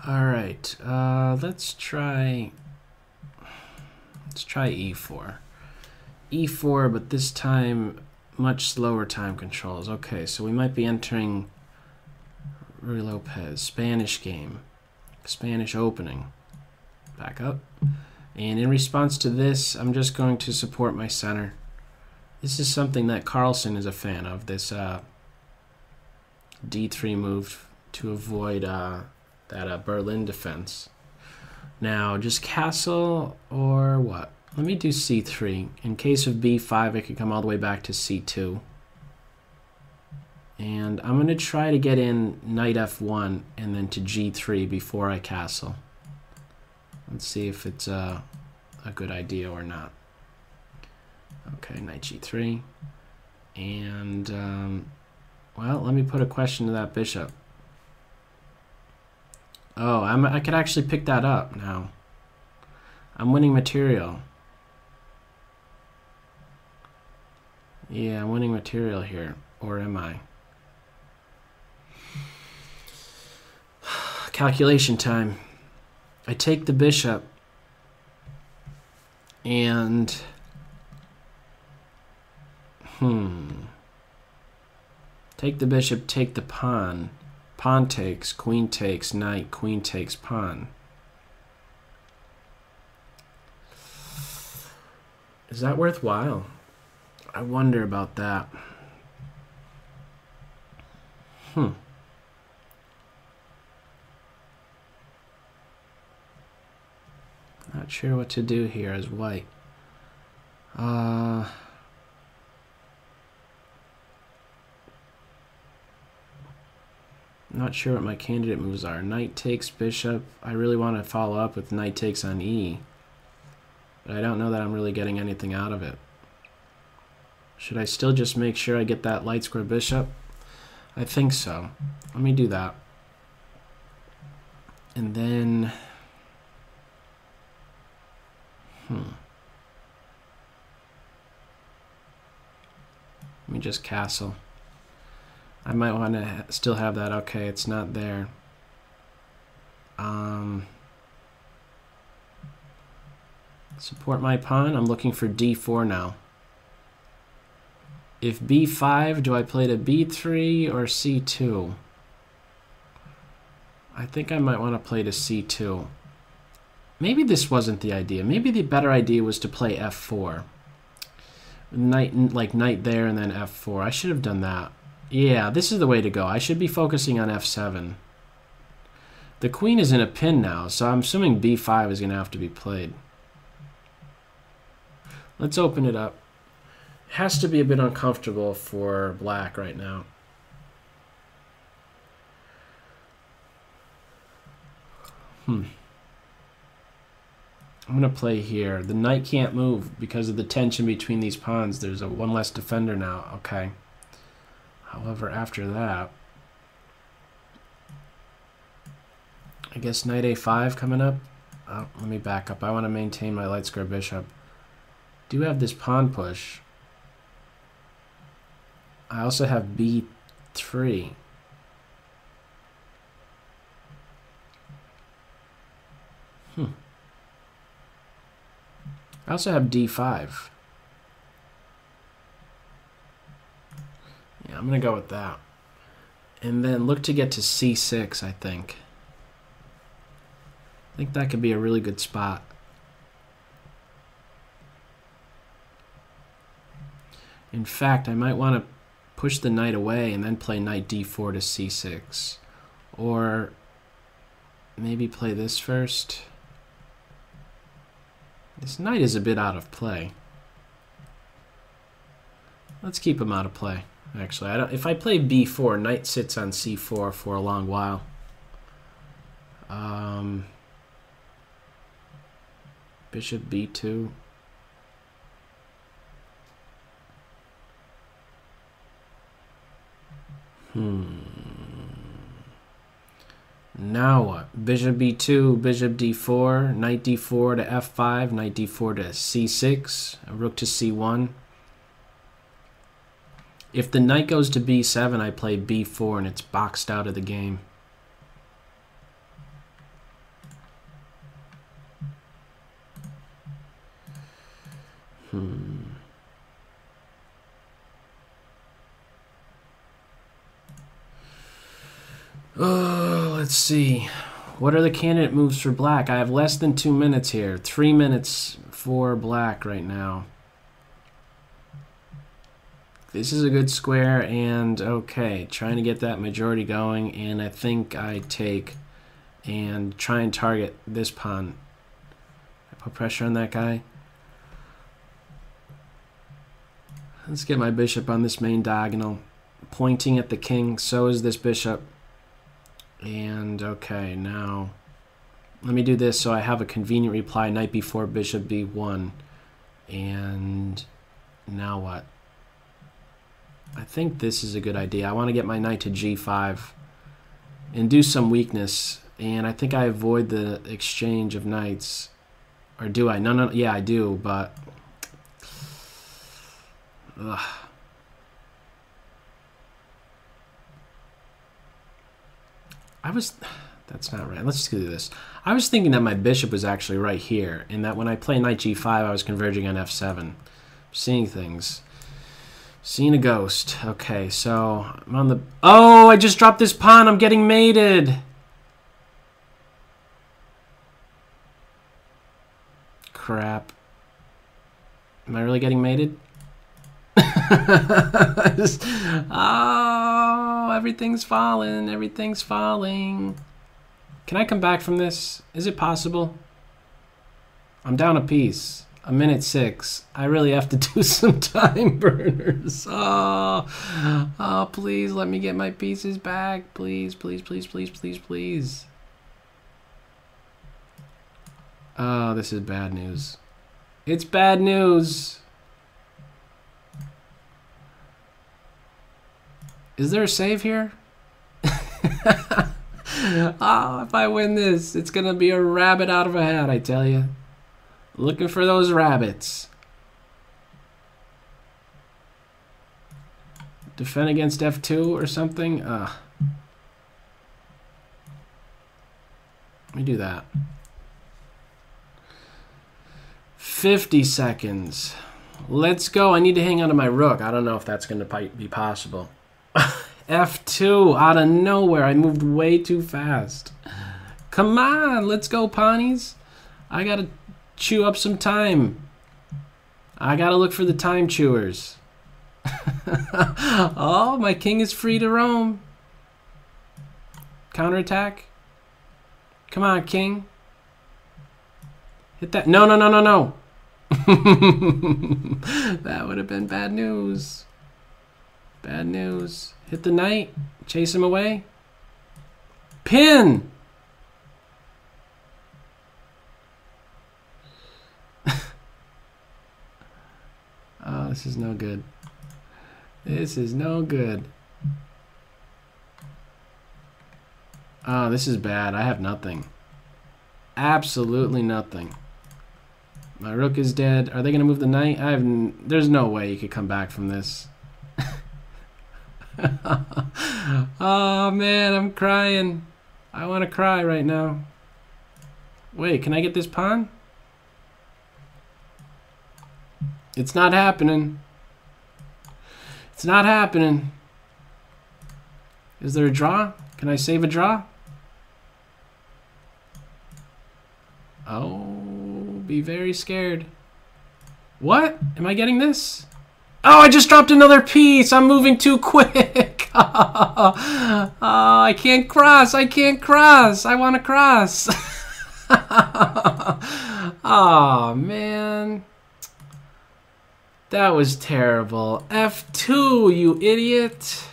All right, let's try e4. E4, but this time much slower time controls. Okay, so we might be entering Ruy Lopez, Spanish game, Spanish opening. Back up. And in response to this, I'm just going to support my center. This is something that Carlsen is a fan of, this d3 move to avoid that Berlin defense. Now, just castle or what? Let me do c3. In case of b5, I could come all the way back to c2. And I'm going to try to get in knight f1 and then to g3 before I castle. Let's see if it's a good idea or not. Okay, knight g3. And, well, let me put a question to that bishop. Oh, I could actually pick that up now. I'm winning material. Yeah, I'm winning material here. Or am I? Calculation time. I take the bishop and take the bishop, take the pawn. Pawn takes, queen takes, knight, queen takes, pawn. Is that worthwhile? I wonder about that. Not sure what to do here as white. Not sure what my candidate moves are. Knight takes bishop. I really want to follow up with knight takes on e. But I don't know that I'm really getting anything out of it. Should I still just make sure I get that light square bishop? I think so. Let me do that. And then... Let me just castle. I might want to still have that. Okay, it's not there. Support my pawn. I'm looking for d4 now. If b5, do I play to b3 or c2? I think I might want to play to c2. Maybe this wasn't the idea. Maybe the better idea was to play f4. Knight there and then f4. I should have done that. Yeah, this is the way to go. I should be focusing on f7. The queen is in a pin now, so I'm assuming b5 is going to have to be played. Let's open it up. It has to be a bit uncomfortable for black right now. I'm going to play here. The knight can't move because of the tension between these pawns. There's one less defender now. Okay. However, after that, I guess knight a5 coming up. Oh, let me back up. I want to maintain my light square bishop. Do have this pawn push. I also have b3. I also have d5. Yeah, I'm going to go with that. And then look to get to c6, I think. I think that could be a really good spot. In fact, I might want to push the knight away and then play knight d4 to c6. Or maybe play this first. This knight is a bit out of play. Let's keep him out of play. Actually, if I play b4, knight sits on c4 for a long while. Bishop b2. Now what? Bishop b2, bishop d4, knight d4 to f5, knight d4 to c6, rook to c1. If the knight goes to b7, I play b4 and it's boxed out of the game. Oh, let's see. What are the candidate moves for black? I have less than 2 minutes here. 3 minutes for black right now. This is a good square, and okay, trying to get that majority going, and I think I take and try and target this pawn. I put pressure on that guy. Let's get my bishop on this main diagonal, pointing at the king. So is this bishop. And okay, now let me do this so I have a convenient reply. Knight b4, bishop b1. And now what? I think this is a good idea. I want to get my knight to g5 and do some weakness. And I think I avoid the exchange of knights. Or do I? No, yeah, I do, but... Ugh. That's not right. Let's just do this. I was thinking that my bishop was actually right here, and that when I play knight g5, I was converging on f7. Seeing things. Seeing a ghost. Okay, so I'm on the... Oh, I just dropped this pawn. I'm getting mated. Crap. Am I really getting mated? Oh, everything's falling. Everything's falling. Can I come back from this? Is it possible? I'm down a piece. A minute 6. I really have to do some time burners. Oh, please let me get my pieces back. Please, please, please, please, please, please. Oh, this is bad news. It's bad news. Is there a save here? Oh, if I win this, it's going to be a rabbit out of a hat, I tell you. Looking for those rabbits. Defend against f2 or something? Let me do that. 50 seconds. Let's go. I need to hang on to my rook. I don't know if that's going to be possible. F2 out of nowhere. I moved way too fast. Come on. Let's go, pawnies. I got to chew up some time. I got to look for the time chewers. Oh, my king is free to roam. Counterattack. Come on, king. Hit that. No, no, no, no, no. That would have been bad news. Bad news. Hit the knight. Chase him away. Pin! Oh, this is no good. This is no good. Oh, this is bad. I have nothing. Absolutely nothing. My rook is dead. Are they going to move the knight? There's no way you could come back from this. Oh, man, I'm crying. I want to cry right now. Wait, can I get this pawn? It's not happening. It's not happening. Is there a draw? Can I save a draw? Oh, be very scared. What? Am I getting this? Oh, I just dropped another piece. I'm moving too quick. Oh, I can't cross. I can't cross. I want to cross. Oh, man. That was terrible. F2, you idiot.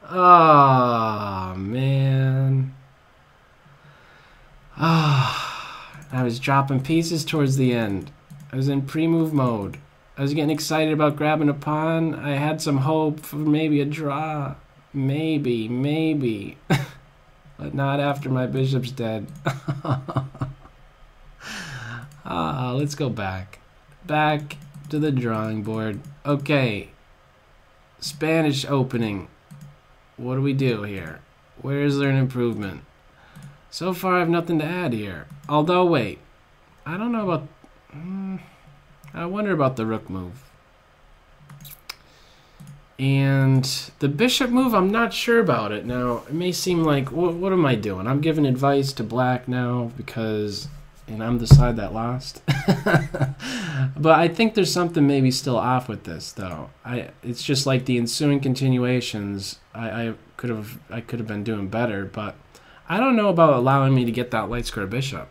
Oh, man. Oh, I was dropping pieces towards the end. I was in pre-move mode. I was getting excited about grabbing a pawn. I had some hope for maybe a draw. Maybe. But not after my bishop's dead. Let's go back. Back to the drawing board. Okay. Spanish opening. What do we do here? Where is there an improvement? So far, I have nothing to add here. Although, wait. I don't know about... I wonder about the rook move. And the bishop move, I'm not sure about it. Now, it may seem like, what am I doing? I'm giving advice to black now because, and I'm the side that lost. But I think there's something maybe still off with this, though. It's just like the ensuing continuations. I could have been doing better, but I don't know about allowing me to get that light square bishop.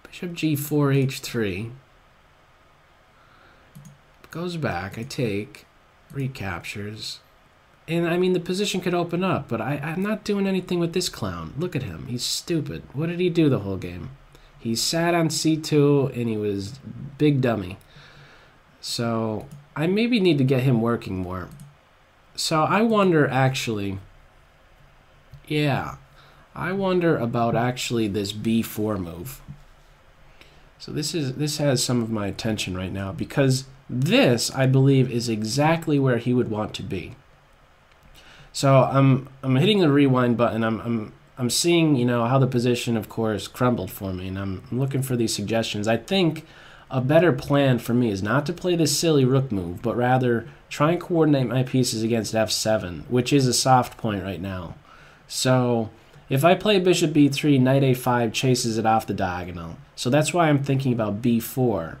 Bishop g4, h3. Goes back, I take, recaptures. And I mean, the position could open up, but I'm not doing anything with this clown. Look at him, he's stupid. What did he do the whole game? He sat on c2 and he was big dummy. So I maybe need to get him working more. So I wonder actually, yeah, I wonder about actually this b4 move. So this has some of my attention right now because this, I believe, is exactly where he would want to be. So I'm hitting the rewind button. I'm seeing, you know, how the position, of course, crumbled for me, and I'm looking for these suggestions. I think a better plan for me is not to play this silly rook move, but rather try and coordinate my pieces against f7, which is a soft point right now. So if I play bishop b3, knight a5 chases it off the diagonal. So that's why I'm thinking about b4.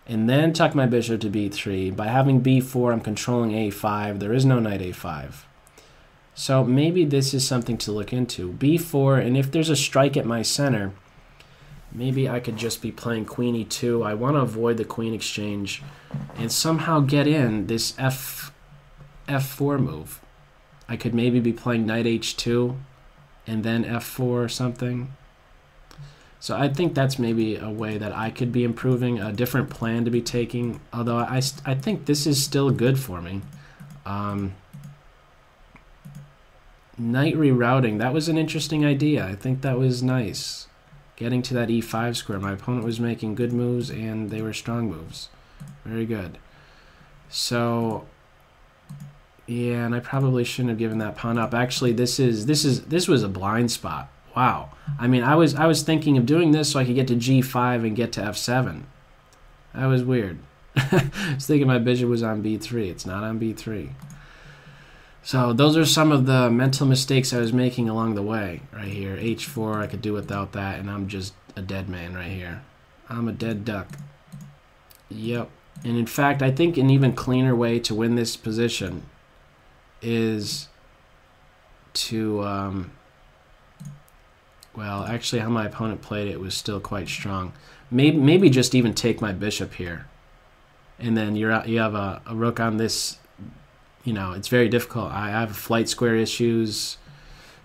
And then tuck my bishop to b3. By having b4, I'm controlling a5. There is no knight a5. So maybe this is something to look into. b4, and if there's a strike at my center, maybe I could just be playing queen e2. I want to avoid the queen exchange and somehow get in this f4 move. I could maybe be playing knight h2 and then f4 or something. So I think that's maybe a way that I could be improving, a different plan to be taking, although I think this is still good for me. Knight rerouting, that was an interesting idea. I think that was nice. Getting to that e5 square. My opponent was making good moves and they were strong moves. Very good. So yeah, and I probably shouldn't have given that pawn up. Actually, this was a blind spot. Wow. I mean, I was thinking of doing this so I could get to g5 and get to f7. That was weird. I was thinking my bishop was on b3. It's not on b3. So those are some of the mental mistakes I was making along the way. Right here, h4, I could do without that, and I'm just a dead man right here. I'm a dead duck. Yep. And in fact, I think an even cleaner way to win this position is to... well, actually, how my opponent played it was still quite strong. Maybe just even take my bishop here, and then you have a rook on this. You know, it's very difficult. I have flight square issues,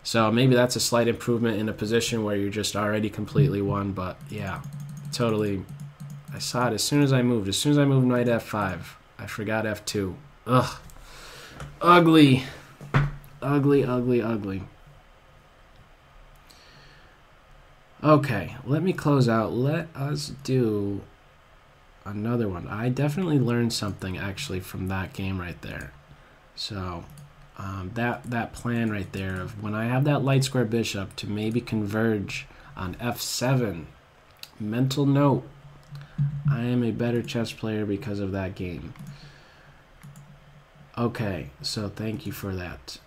so maybe that's a slight improvement in a position where you're just already completely won. But yeah, totally. I saw it as soon as I moved. As soon as I moved knight f5, I forgot f2. Ugh, ugly, ugly, ugly, ugly. Okay, let me close out. Let us do another one. I definitely learned something actually from that game right there. So that plan right there of when I have that light square bishop to maybe converge on f7. Mental note, I am a better chess player because of that game. Okay, so thank you for that.